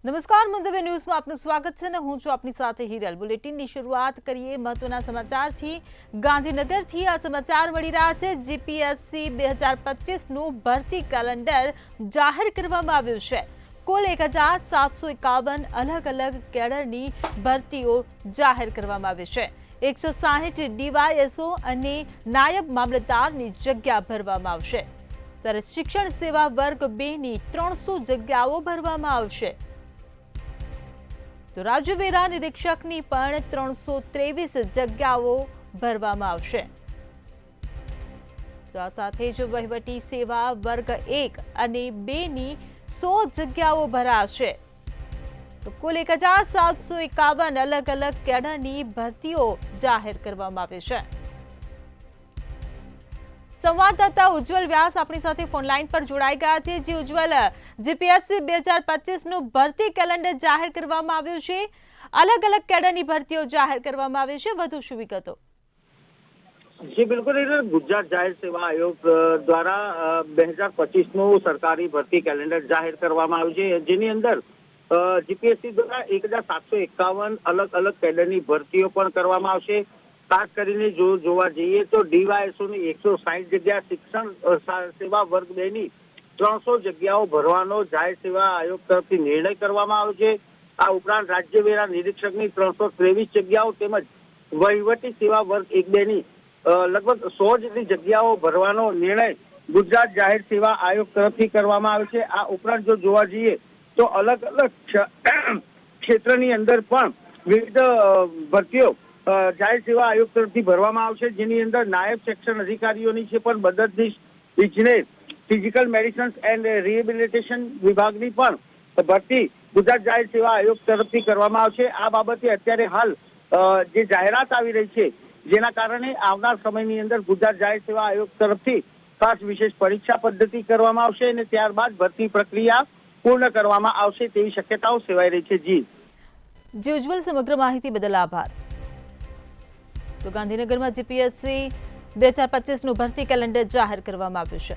નમસ્કાર, મંતવ્ય ન્યૂઝમાં આપનું સ્વાગત છે ને હું છું આપની સાથે હિરલ। બુલેટિનની શરૂઆત કરીએ મહત્વના સમાચારથી। ગાંધીનગરથી આ સમાચાર મળી રહ્યા છે। જીપીએસસી 2025નું ભરતી કેલેન્ડર જાહેર કરવામાં આવ્યું છે। કુલ 1751 અલગ અલગ કેડરની ભરતીઓ જાહેર કરવામાં આવી છે। 160 ડીવાયએસઓ અને નાયબ મામલતદારની જગ્યા ભરવામાં આવશે, ત્યારે શિક્ષણ સેવા વર્ગ 2ની 300 જગ્યાઓ ભરવામાં આવશે। તો રાજ્ય વેરા નિરીક્ષકની પણ 323 જગ્યાઓ ભરવામાં આવશે। તો આ સાથે જ વહીવટી સેવા વર્ગ 1 અને 2ની 100 જગ્યાઓ ભરાશે। તો કુલ 1751 અલગ અલગ કેડરની ભરતીઓ જાહેર કરવામાં આવી છે। સંવાદદાતા ઉજ્જવલ વ્યાસ આપણી સાથે ફોનલાઈન પર જોડાઈ ગયા છે। જે ઉજ્જવલ, જીપીએસસી 2025નું ભરતી કેલેન્ડર જાહેર કરવામાં આવ્યું છે। અલગ અલગ કેડરની ભરતીઓ જાહેર કરવામાં આવી છે, વધુ શું વિગતો? જી બિલકુલ, ગુજરાત જાહેર સેવા આયોગ દ્વારા 2025નું સરકારી ભરતી કેલેન્ડર જાહેર કરવામાં આવ્યું છે, જેની અંદર જીપીએસસી દ્વારા 1751 અલગ અલગ કેડરની ભરતીઓ પણ કરવામાં આવશે। ખાસ કરીને જો જોવા જઈએ તો ડીવાયએસઓની 160 જગ્યા, શિક્ષણ સેવા વર્ગ 2ની 300 જગ્યાઓ ભરવાનો જાહેર સેવા આયોગ તરફથી નિર્ણય કરવામાં આવ્યો છે। આ ઉપરાંત રાજ્ય વેરા નિરીક્ષકની 323 જગ્યાઓ તેમજ વહીવટી સેવા વર્ગ 1-2ની લગભગ 100 જેટલી જગ્યાઓ ભરવાનો નિર્ણય ગુજરાત જાહેર સેવા આયોગ તરફથી કરવામાં આવ્યો છે। આ ઉપરાંત જો જોવા જઈએ તો અલગ અલગ ક્ષેત્રની અંદર પણ વિવિધ ભરતીઓ જાહેર સેવા આયોગ તરફથી ભરવામાં આવશે, જેની અંદર નાયબ સેક્શન અધિકારીઓની છે પણ મદદનીશ ઇજનેર, ફિઝિકલ મેડિસિન એન્ડ રિહેબિલિટેશન વિભાગની પણ ભરતી ગુજરાત જાહેર સેવા આયોગ તરફથી કરવામાં આવશે। આ બાબતે અત્યારે હાલ જે જાહેરાત આવી રહી છે, જેના કારણે આવનાર સમયની અંદર ગુજરાત જાહેર સેવા આયોગ તરફથી ખાસ વિશેષ પરીક્ષા પદ્ધતિ કરવામાં આવશે અને ત્યારબાદ ભરતી પ્રક્રિયા પૂર્ણ કરવામાં આવશે તેવી શક્યતાઓ સેવાઈ રહી છે। જી ઉજ્જવલ, સમગ્ર માહિતી બદલ આભાર। તો ગાંધીનગરમાં જીપીએસસી 2025નું ભરતી કેલેન્ડર જાહેર કરવામાં આવ્યું છે।